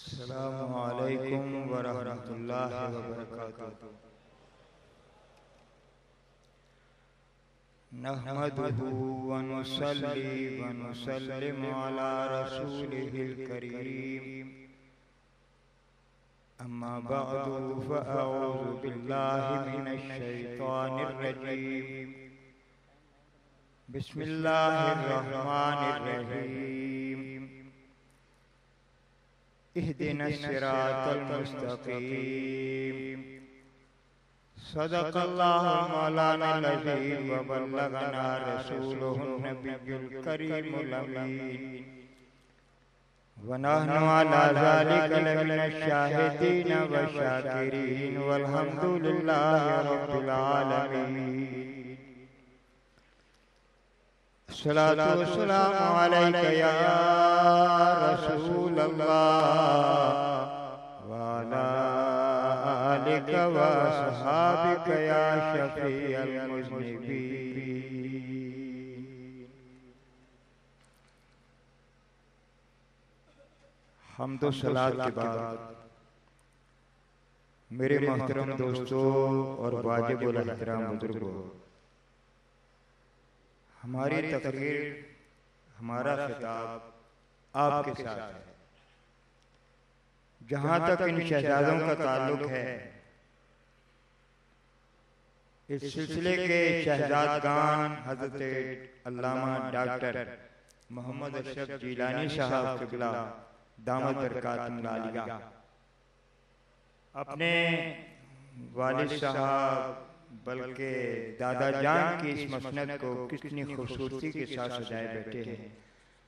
अस्सलामु अलैकुम वरहमतुल्लाहि वबरकातुहू। नहमदुहू व नुसल्ली व नुसल्लिमु अला रसूलिहिल करीम। अम्मा बअदु फ़अऊज़ु बिल्लाहि मिनश शैतानिर रजीम। बिस्मिल्लाहिर रहमानिर रहीम। इहदिनस सिरातल मुस्तक़ीम। सदक़ल्लाहुल मौलानाल अज़ीम व बल्लगना रसूलुहुन नबियुल करीमुल अमीन। व नहनु अला ज़ालिका लमिनश शाहिदीन व शाकिरीन वल्हम्दुलिल्लाहि रब्बिल आलमीन। अस्सलातु वस्सलामु अलैका या रसूलल्लाह व अला आलिका व अस्हाबिका या शफ़ीअल मुज़निबीन। हम्द व सलात के बाद मेरे मोहतरम दोस्तों और वाजिबुल एहतराम बुजुर्गों, हमारी तकरीर, हमारा खिताब आपके साथ है। जहां तक इन शहजादों का ताल्लुक है, इस सिलसिले के शहजादगान हजरत अल्लामा डॉक्टर मोहम्मद अशरफ जिलानी साहब क़िबला दामत बरकातुहुल आलिया अपने वालिद साहब बल्कि दादा जान की इस मसनद को कितनी खूबसूरती के साथ सजाए बैठे हैं।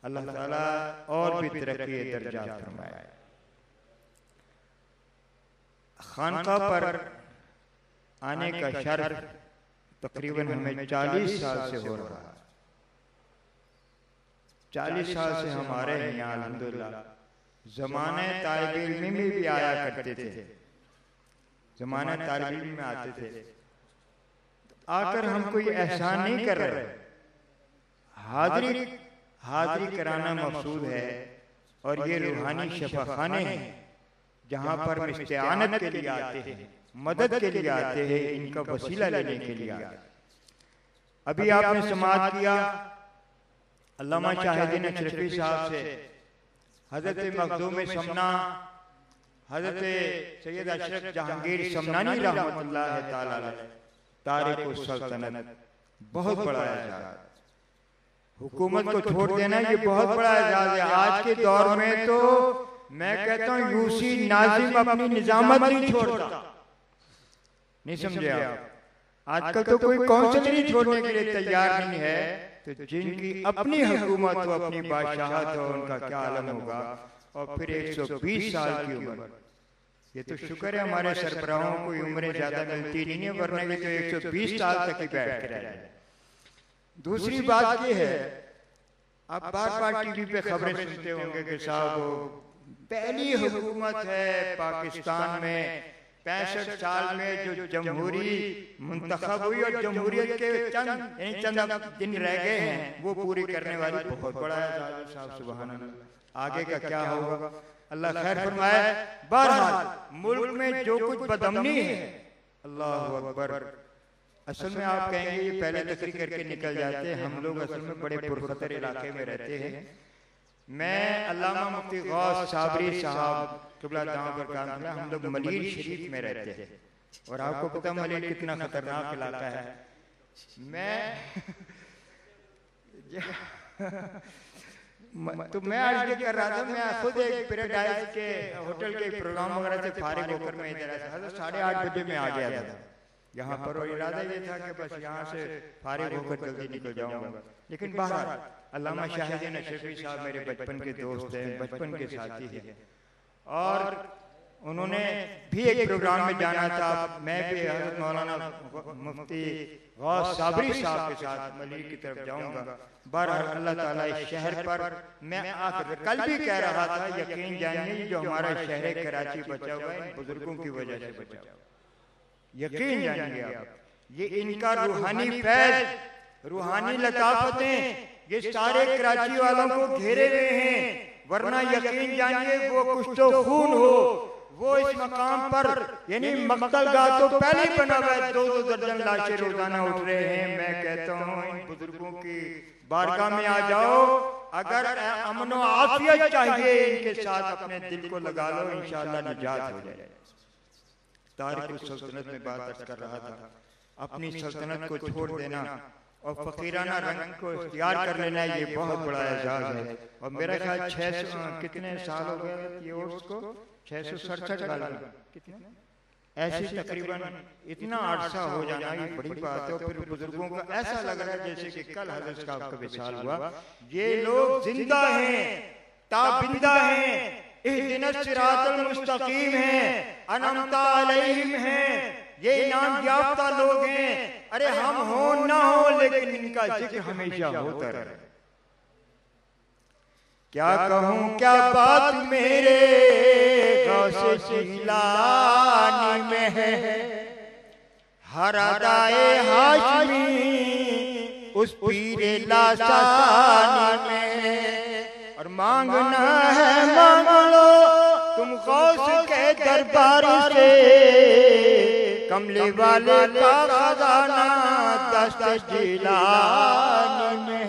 अल्लाह ताला और भी तरक्की दर्जात फरमाए। खानका पर आने का शर्फ तकरीबन हमें 40 साल से हो रहा है। 40 साल से हम आ रहे हैं यहाँ अल्हम्दुलिल्लाह। ज़माने तालिब इल्म में भी आया करते थे, ज़माने तालिब इल्म में आते थे। आकर हम कोई एहसान नहीं कर रहे, हाजिरी कराना मकसूद है। और ये रूहानी शफाखाने हैं जहाँ पर इस्तिआनत के लिए आते हैं, मदद के लिए आते हैं, इनका वसीला लेने के लिए आते हैं। अभी आपने समाअत किया अल्लामा शाहिदीन अशरफी साहब से, हजरत मखदूम समना, हजरत सैयद अशरफ जहांगीर समनानी रहमतुल्लाह ताला अलैह, तारिक सल्तनत, बहुत बड़ा एजाज। हुकूमत को छोड़ देना ये बहुत बड़ा एजाज है। आज के दौर में तो मैं कहता हूँ यूसी नाजिम अपनी निजामत नहीं छोड़ता। नहीं समझे आप? आजकल तो कोई काउंसिल नहीं छोड़ने के लिए तैयार नहीं है, तो जिनकी अपनी हुकूमत हो, अपनी बादशाहत हो, उनका क्या आलम होगा। और फिर 120 साल की उम्र, ये तो शुक्र है हमारे सरबराहों को उम्रें ज्यादा मिलती नहीं है, वरना ये तो 120 साल तक ही बैठ कर रहे। दूसरी बात ये है, आप बार बार टीवी पे खबरें सुनते होंगे कि साहब पहली हुकूमत है पाकिस्तान में 65 साल में जो जमहूरी मुंतखब हुई और जमहूरियत के चंद दिन रह गए हैं वो पूरी करने वाली बहुत बड़ा है साहब। सुभान अल्लाह। आगे का क्या होगा अल्लाह खैर फरमाए। बहरहाल मुल्क में जो कुछ बदअमनी है, अल्लाह अकबर, असल में आप कहेंगे ये पहले तकरीर करके निकल जाते हैं। हम लोग असल में बड़े पुरखतर इलाके में रहते हैं। मैं अल्लामा मुफ्ती गौस साबरी साहब क़िबला दामत बरकातुहू, हम लोग मलीर शरीफ में रहते हैं। और आपको पता मलीर कितना खतरनाक इलाका है। तो मैं आज ये कर रहा था, मैं खुद एक पैराडाइज के होटल के प्रोग्राम वगैरह से फारिग होकर मैं इधर आया था। 8:30 बजे मैं आ गया था यहाँ पर, और इरादा ये था कि बस यहाँ से फारिग होकर जल्दी निकल जाऊंगा। लेकिन बहरहाल अल्लामा शाहिदीन अशरफी साहब मेरे बचपन के दोस्त हैं, बचपन के साथी हैं, और उन्होंने भी एक प्रोग्राम में जाना था। मैं भी हज़रत मौलाना मुफ्ती गौस साबरी साहब के साथ मलीर की तरफ जाऊंगा। बहरहाल अल्लाह ताला इस शहर पर, मैं कल भी कह रहा था, यकीन जानिए जो हमारा शहर कराची बचा हुआ है इन बुजुर्गों की वजह से बचा हुआ। यकीन जानिए आप, ये इनका रूहानी फैज़, रूहानी लताफतें, ये सारे कराची वालों को घेरे हुए हैं। वरना यकीन जानिए वो कुछ तो खून हो, वो इस मकाम पर यानी मक्तलगाह तो पहले ही बना हुआ है, 2-2 दर्जन लाशें रोजाना उठ रहे हैं। मैं कहता हूँ इन बुजुर्गों की बारगाह में आ जाओ, अगर अमन और आफियत चाहिए इनके साथ अपने दिल को लगा लो, इंशाअल्लाह निजात हो जाए। तारिक सल्तनत में बात कर रहा था, अपनी सल्तनत को छोड़ देना और फकीराना रंग को इख्तियार कर लेना, ये बहुत बड़ा एजाज है। और मेरा ख्याल 600 कितने साल हो गए ये उसको, 667 साल कितने ऐसे तकरीबन इतना अरसा हो जाना ये बड़ी बात है। और फिर बुजुर्गों का ऐसा लग रहा है जैसे कि कल हज़रत साहब का विसाल हुआ। ये लोग जिंदा हैं, ताबिंदा हैं, इहदिनस सिरातल मुस्तकीम हैं, अनअमता अलैहिम हैं, ये इनाम याफ्ता लोग हैं। अरे हम हो ना हो लेकिन इनका जिक्र हमेशा होता रहे। क्या कहूँ क्या बात मेरे गौसे जिलानी में है, हर अदाए हाशमी उस पीरे लासानी में। और मांगना है मांग लो तुम गौस के दरबार से, कमले वाले का खजाना दस्त जिलानी में,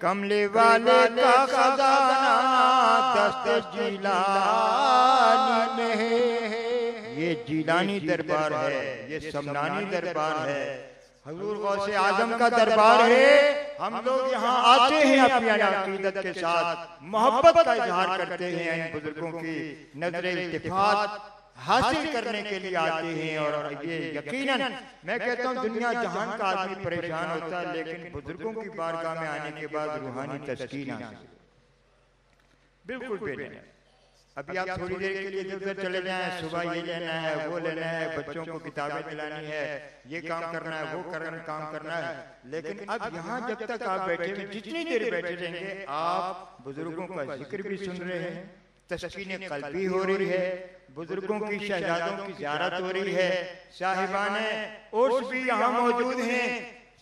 कमले वाले का खजाना दस्त जिलानी में। ये जिलानी दरबार है, ये समनानी दरबार है, हजूर गौसे आजम का दरबार है। हम लोग यहाँ आते हैं अपनी अकीदत के साथ, मोहब्बत का इजहार करते हैं, इन बुजुर्गों की नजरे इत्तेफाक हासिल करने के लिए आते हैं। और ये यकीनन मैं कहता हूँ दुनिया जहान का आदमी परेशान होता है, लेकिन बुजुर्गों की बारगाह में आने के बाद रूहानी तस्कीन बिल्कुल बेहतर। अभी आप थोड़ी देर के लिए इधर चले जाएं, सुबह ये लेना है, वो लेना है, बच्चों को किताबें दिलानी है, ये काम करना है, वो काम करना है, लेकिन अब यहाँ जब तक आप बैठे हैं, जितनी देर बैठे रहेंगे आप बुजुर्गों का जिक्र भी सुन रहे हैं, तस्कीन कल्बी हो रही है, बुजुर्गों की शहजादों की ज़ियारत हो रही है, साहिबाने उर्स भी यहाँ मौजूद हैं,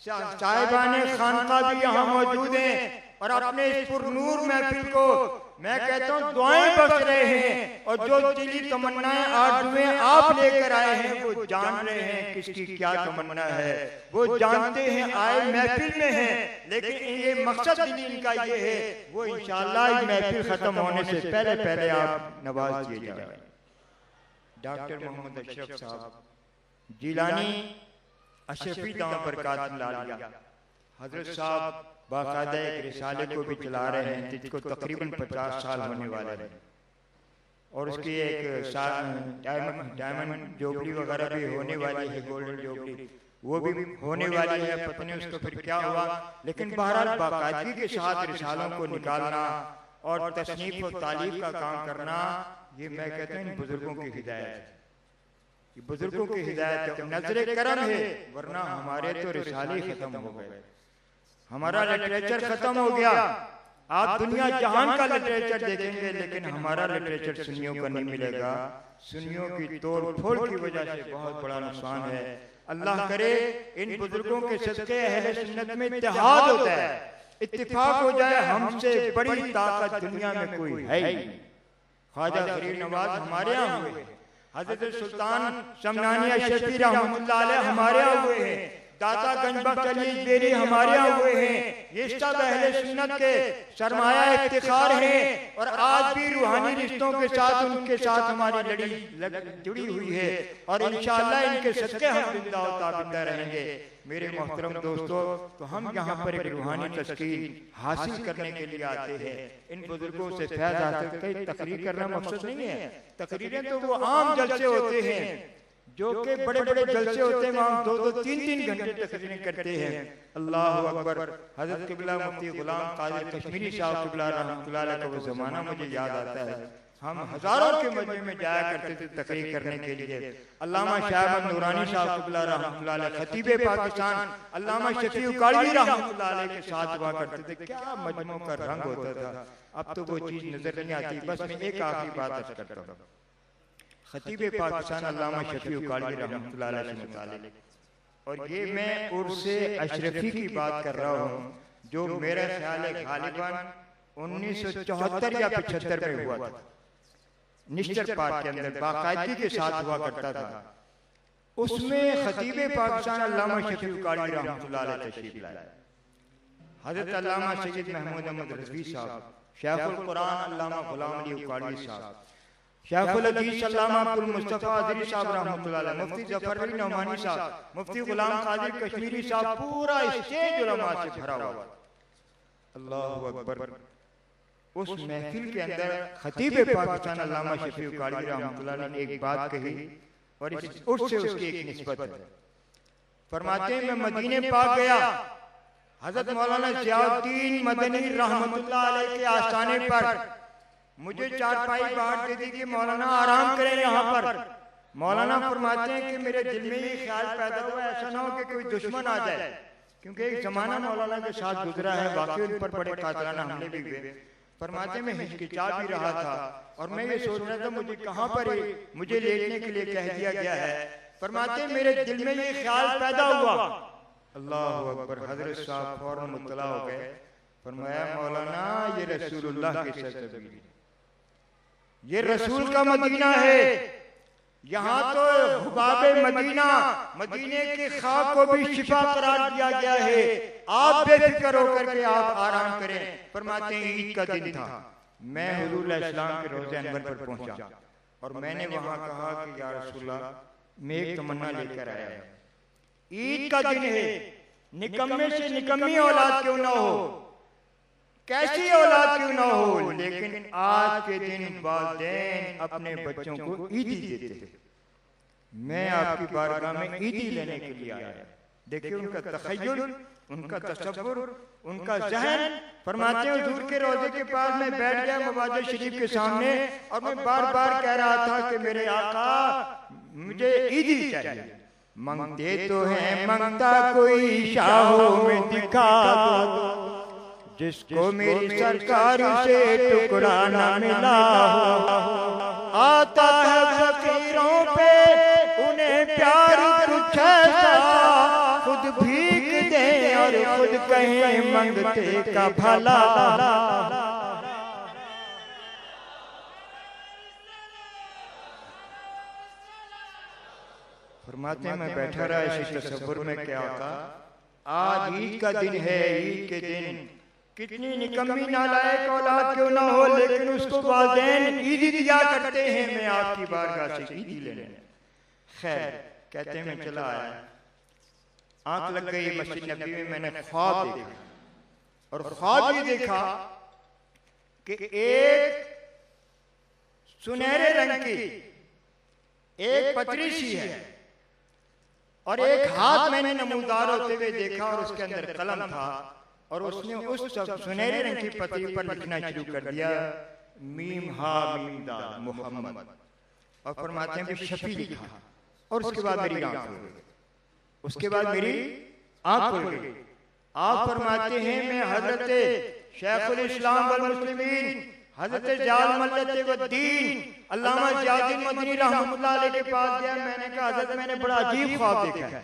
साहिबाने खानका भी यहाँ मौजूद हैं। और अपने इस पुरनूर महफिल को मैं कहता हूँ दुआएं बख्श रहे हैं। और जो दिली तमन्नाएं आरज़ुएं आप लेकर आए हैं वो जान रहे हैं किसकी क्या तमन्ना है, वो जानते हैं आए महफिल में हैं, लेकिन ये मकसद दिली इनका ये है वो इंशाअल्लाह महफिल खत्म होने से पहले पहले आप नवाज किए जाए। डॉक्टर मोहम्मद अशरफ साहब जिलानी अशरफी दाम बरकात लालिया हजरत साहब बाकायदा एक रिसाले को भी चला रहे हैं जिसको तकरीबन 50 साल होने वाले हैं। और उसकी एक डायमंड जोबली वगैरह भी होने वाली है, गोल्डन जोबली वो भी होने वाली है, पता नहीं उसको फिर क्या हुआ। लेकिन बहरहाल बाकायदगी के साथ रिसालों को निकालना और तसनीफ और तालीफ का काम करना, ये मैं कहता हूँ बुजुर्गों की हिदायत है, बुजुर्गों की हिदायत नजरे करम है। वरना हमारे तो रिसाले खत्म हो गए, हमारा लिटरेचर खत्म हो गया। आप दुनिया जहान का लिटरेचर देखेंगे लेकिन हमारा लिटरेचर सुन्नियों को नहीं मिलेगा। सुन्नियों की तोड़ फोड़ की वजह से बहुत बड़ा नुकसान है। अल्लाह करे इन बुजुर्गों के सदके अहले सुन्नत में इत्तेहाद होता है, इत्तिफाक हो जाए। हमसे बड़ी ताकत दुनिया में कोई है ही नहीं। ख्वाजा गरीब नवाज हमारे यहाँ हुए, हजरत सुल्तान समनानी अशरफी रहमतुल्लाह अलैह हमारे यहाँ हुए हैं, दाता गंजबख्श अली बेरी हमारे यहाँ हुए हैं। ये सब अहले सुन्नत के सरमाया इफ्तिखार हैं। और आज भी रूहानी रिश्तों के साथ उनके साथ हमारी लड़ी जुड़ी हुई है। और इंशाअल्लाह इनके सदके हम जिंदा और ताबिंदा रहेंगे। मेरे मोहतरम दोस्तों, तो हम यहाँ पर एक रूहानी तस्कीन हासिल करने के लिए आते हैं। इन बुजुर्गों से फैज़ हासिल कई तकरीर करना मकसद नहीं है। तकरीरें तो वो आम जलसे होते हैं जो कि बड़े बड़े जलसे होते हैं, वहाँ 2-2-3-3 घंटे तकरीरें करते हैं। अल्लाह अकबर। हजरत किबला मुफ्ती गुलाम कादिर कश्मीरी साहब किबला रहमतुल्लाह अलैह का वो ज़माना मुझे याद आता है। हम हजारों के मजमे में जाया करते थे तकरीर करने के लिए। अल्लामा शाहब नूरानी साहब किबला रहमतुल्लाह अलैह खतीबे पाकिस्तान अल्लामा शफी उकाड़वी रहमतुल्लाह अलैह के साथ हुआ करते थे। क्या मजमों का रंग होता था, अब तो वो चीज नजर नहीं आती। बस मैं एक आखिरी बात अर्ज करता हूँ। खतीबे पाकिस्तान अल्लामा शफी उकाड़वी रहमतुल्लाह अलैह से मुतालिक, और ये मैं उर्से अशरफी की बात कर रहा हूँ जो मेरा ख्याल है गालिबन 1974 या 75 में हुआ था, निश्चर पार्क के अंदर बाकायदगी के साथ हुआ करता था। उसमें खतीब पाकिस्तान अल्लामा शफी उकाड़ी रहमतुल्लाह अलैह तशरीफ लाए। हजरत अल्लामा सैयद महमूद अहमद रज़वी साहब, शेखुल कुरान अल्लामा गुलाम अली उकाड़ी साहब, शेखुल हदीस अल्लामा अब्दुल मुस्तफा अज़री साहब रहमतुल्लाह अलैह, मुफ्ती जफर अली नौमानी साहब, मुफ्ती गुलाम कादिर कश्मीरी साहब, पूरा स्टेज उलमा से भरा हुआ। अल्लाहु अकबर। उस महफिल के अंदर खतीब पाकिस्तान अल्लामा शफी उकाड़ी रहमतुल्लाह अलैह ने एक बात कही और उससे उसकी एक निस्बत है। फरमाते हैं मैं मदीने पाक गया, हजरत मौलाना ज़ियाउद्दीन मदनी रहमतुल्लाह अलैह के आस्थाने पर मुझे चारपाई बांट दे दी कि मौलाना आराम करें यहाँ पर। मौलाना फरमाते हैं कि मेरे दिल में ये ख्याल पैदा हुआ ऐसा ना हो कि कोई दुश्मन आ जाए, क्योंकि एक जमाना मौलाना के साथ गुजरा है, वाकई उन पर बड़े कातलाना हमले भी हुए। फरमाते में हिचकिचा भी रहा था और मैं ये सोच रहा था मुझे कहाँ पर मुझे लेटने के लिए कह दिया गया है। फरमाते मेरे दिल में ये ख्याल पैदा हुआ। अल्लाह अकबर। हजरत साहब फौरन मुतला हो गए। फरमाया मौलाना ये रसूलुल्लाह की सरजमीन, ये रसूल का मदीना है, यहाँ तो हुबाबे मदीना, मदीने के खाक को भी शिफा करार दिया गया है, आप बेफिक्र होकर के आप आराम करें। फरमाते हैं ईद का दिन था, मैं हुजूर अलैहिस्सलाम के रोज़े अनवर पर पहुंचा और मैंने वहां कहा कि या रसूलल्लाह मैं एक तमन्ना लेकर आया हूं, ईद का दिन है, निकम्मे से निकम्मी औलाद क्यों ना हो, कैसी औलाद क्यों ना हो, लेकिन आज के दिन वालिदैन अपने बच्चों को ईदी देते हैं। मैं आपकी बारगाह में ईदी लेने के लिए आया। देखिए उनका तखय्युल, उनका तसव्वुर, उनका ज़हन। फरमाते हैं हुजूर के रोज़े के पास मैं बैठ गया मवाद शरीफ के सामने और मैं बार बार कह रहा था कि मेरे आका मुझे ईदी चाहिए। मांगते तो हैं मांगता कोई शाहों में दिखा दो, जिसको मेरी सरकार से टुकड़ा न मिला हो। आता है फकीरों पे उन्हें प्यार कुछ ऐसा, खुद भीख दे और खुद कहें मांगते का भला। फरमाते मैं बैठा रहा इसी तसव्वुर में क्या होता, आज ईद का दिन है, ईद के दिन कितनी निकम्मी नालायक औलाद क्यों ना हो, लेकिन उसको वालिदैन ईदी दिया करते हैं। मैं आपकी बारगाह से ईदी लेने। खैर कहते मैं चला आया, आंख लग गई मस्जिद नबी में, मैंने ख्वाब देखा और ख्वाब ये देखा कि एक सुनहरे रंग की एक पतरी सी है और एक हाथ मैंने नमूदार होते हुए देखा और उसके अंदर कलम था और उसने उस सुनहरे रंग की पतरी पर लिखना शुरू कर दिया, मीम हा मीम दाल मोहम्मद। और फरमाते हैं शफी लिखा और उसके बाद मेरी आंख खुल गई। उसके बाद मेरी आंख खुल गई। आप फरमाते हैं मैं हजरत शेखुल इस्लाम वल मुस्लिमीन हजरत जालमल्लद्दीन अल्लामा ज़ियाउद्दीन मदनी रहमतुल्लाह अलैह के पास गया। मैंने कहा हजरत मैंने बड़ा अजीब ख्वाब देखा है,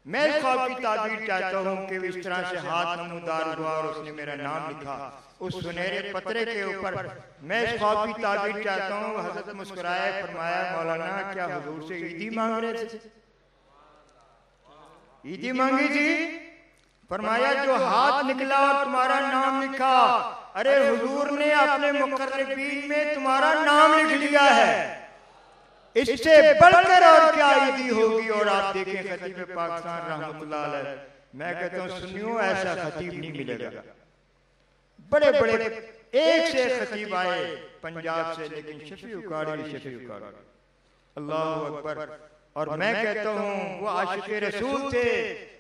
मैं इस ख्वाब की ताबीर चाहता हूँ कि इस तरह से हाथ नमूदार हुआ और उसने मेरा नाम लिखा उस सुनहरे पत्रे के ऊपर। मैं इस ख्वाब की ताबीर चाहता हूँ। हजरत मुस्कुराए, फरमाया मौलाना क्या हुजूर से ईदी मांग रहे थे? ईदी मांगी थी? फरमाया जो हाथ निकला और तुम्हारा नाम लिखा, अरे हुजूर ने अपने मुकर्रबीन में तुम्हारा नाम लिख लिया है, इससे बढ़कर और क्या ईदी होगी। और आप देखें खतीब पाकिस्तान रहमतुल्लाह अलैह, मैं कहता हूँ सुनियो ऐसा खतीब नहीं मिलेगा। बड़े बड़े एक से खतीब आए पंजाब से, लेकिन शफी उकाड़ी अल्लाह अकबर। और मैं कहता हूँ वो आशिक़े रसूल थे,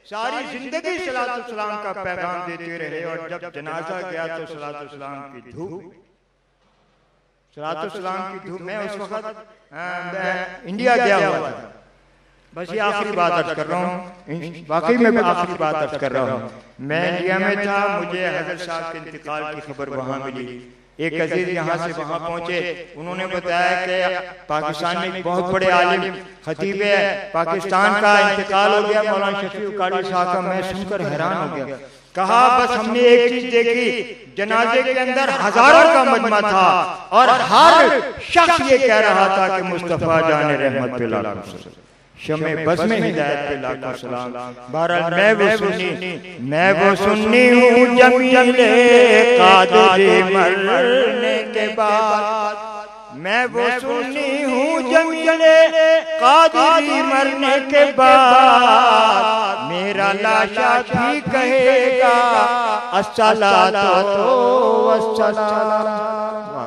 सारी जिंदगी सलातो सलाम का पैगाम देते रहे और जब जनाजा गया तो सलातो सलाम की धूप, सलातो सलाम की धूप। मैं उस वक्त इंडिया गया हुआ था। बस ये आखिरी बात अर्ज कर रहा हूँ, वाकई में आखिरी बात अर्ज कर रहा हूँ। मैं इंडिया में था, मुझे हजरत साहब के इंतकाल की खबर वहाँ मिली। एक अजीज यहाँ से वहाँ पहुँचे, उन्होंने बताया कि पाकिस्तान में एक बहुत बड़े आलिम खतीब है पाकिस्तान का इंतकाल हो गया, मौलाना शफी उकाड़ी साहब का। मैं सुनकर हैरान हो गया। कहा बस हमने एक चीज देखी, जनाजे के अंदर हजारों का मजमा था और हर शख्स ये कह रहा था कि मुस्तफा जाने रहमत पे लाखों सलाम, शमे बस में हिदायत पे लाखों सलाम। बहरहाल मैं वो सुन्नी हूँ जमीले कादरी मरने के बाद, मैं वो सुन्नी हूँ जमीले कादरी मरने के बाद, मेरा लाशा भी कहेगा अस्सलातो वस्सलाम।